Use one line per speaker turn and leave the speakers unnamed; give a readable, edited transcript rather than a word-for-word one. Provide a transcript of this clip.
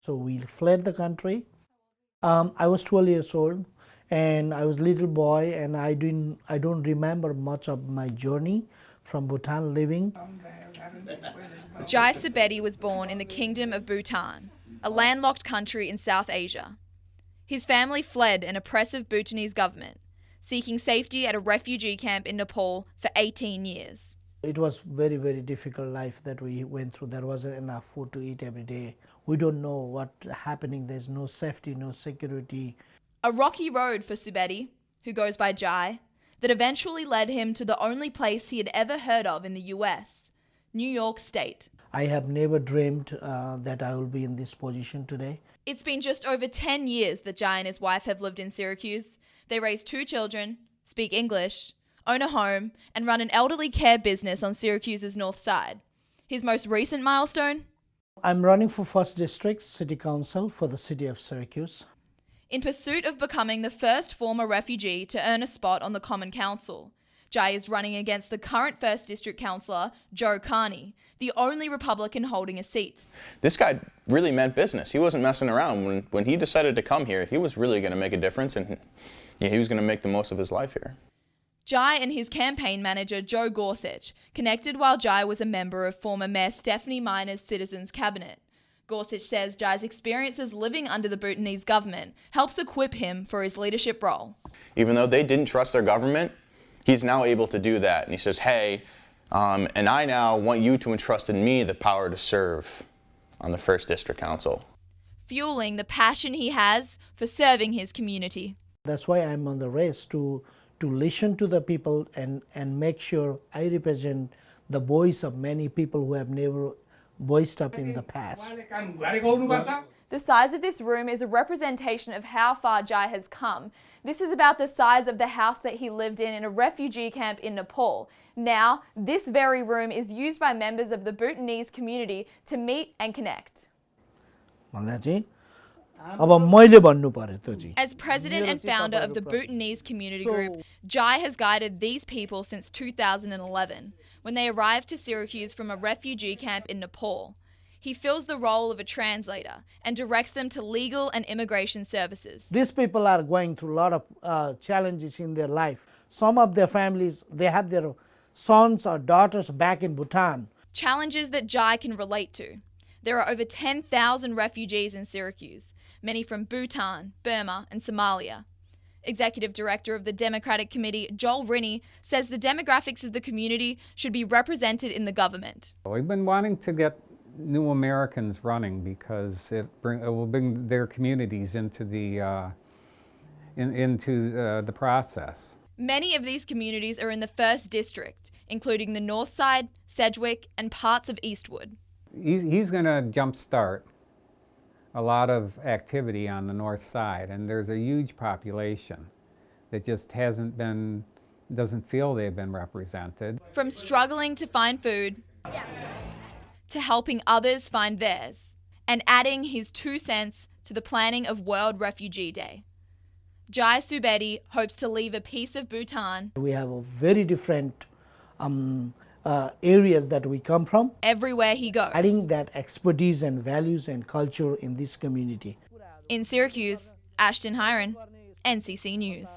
So we fled the country. I was 12 years old, and I was a little boy, and I don't remember much of my journey from Bhutan living.
Jai Subedi was born in the Kingdom of Bhutan, a landlocked country in South Asia. His family fled an oppressive Bhutanese government, seeking safety at a refugee camp in Nepal for 18 years.
It was very, very difficult life that we went through. There wasn't enough food to eat every day. We don't know what's happening. There's no safety, no security.
A rocky road for Subedi, who goes by Jai, that eventually led him to the only place he had ever heard of in the US, New York State.
I have never dreamed that I will be in this position today.
It's been just over 10 years that Jai and his wife have lived in Syracuse. They raise 2 children, speak English, own a home, and run an elderly care business on Syracuse's north side. His most recent milestone?
I'm running for 1st District City Council for the city of Syracuse.
In pursuit of becoming the first former refugee to earn a spot on the Common Council, Jai is running against the current 1st District Councillor, Joe Carney, the only Republican holding a seat.
This guy really meant business. He wasn't messing around. When he decided to come here, he was really going to make a difference, and he was going to make the most of his life here.
Jai and his campaign manager, Joe Gorsuch, connected while Jai was a member of former Mayor Stephanie Minor's Citizens Cabinet. Gorsuch says Jai's experiences living under the Bhutanese government helps equip him for his leadership role.
Even though they didn't trust their government, he's now able to do that. And he says, hey, and I now want you to entrust in me the power to serve on the 1st District Council.
Fueling the passion he has for serving his community.
That's why I'm on the race to listen to the people and make sure I represent the voice of many people who have never voiced up in the past.
The size of this room is a representation of how far Jai has come. This is about the size of the house that he lived in a refugee camp in Nepal. Now, this very room is used by members of the Bhutanese community to meet and connect. As president and founder of the Bhutanese community group, Jai has guided these people since 2011, when they arrived to Syracuse from a refugee camp in Nepal. He fills the role of a translator and directs them to legal and immigration services.
These people are going through a lot of challenges in their life. Some of their families, they have their sons or daughters back in Bhutan.
Challenges that Jai can relate to. There are over 10,000 refugees in Syracuse, many from Bhutan, Burma, and Somalia. Executive Director of the Democratic Committee, Joel Rinne, says the demographics of the community should be represented in the government.
We've been wanting to get new Americans running because it will bring their communities into the process.
Many of these communities are in the 1st District, including the North Side, Sedgwick, and parts of Eastwood.
He's going to jumpstart a lot of activity on the north side, and there's a huge population that just doesn't feel they've been represented.
From struggling to find food, to helping others find theirs, and adding his 2 cents to the planning of World Refugee Day. Jai Subedi hopes to leave a piece of Bhutan.
We have a very different areas that we come from.
Everywhere he goes.
Adding that expertise and values and culture in this community.
In Syracuse, Ashtyn Hiron, NCC News.